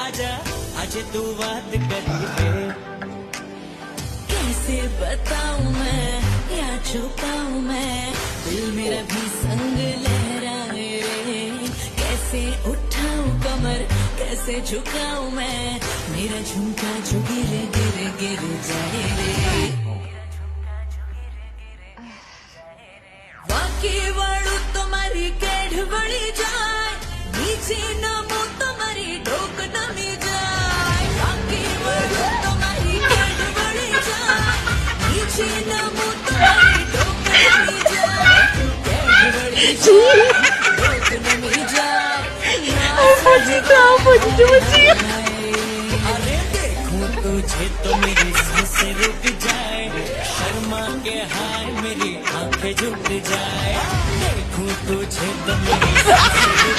आजा आज तू बात कर ले। कैसे बताऊं मैं या छुपाऊं मैं, दिल मेरा भी संग लहराए रे। कैसे उठाऊं कमर कैसे झुकाऊं मैं, मेरा झुमका जो गिर गिर गिर जाए रे। बाकी वाळू तुम्हारी केढ़ बड़ी जाए, नीचे नमो तुम्हारी ढोक नमी जाए। बाकी वाळू तुम्हारी केढ़ बड़ी जाए, नीचे नमो तुम्हारी ढोक नमी जाए। केढ़ बड़ी जाए ढोक नमी जाए। अरे देखूं तुझे तो मेरी सांसें रुक जाए, शर्मा के हाय मेरी आंखें झुक जाए। देखूं तुझे तो मेरी सांसें रुक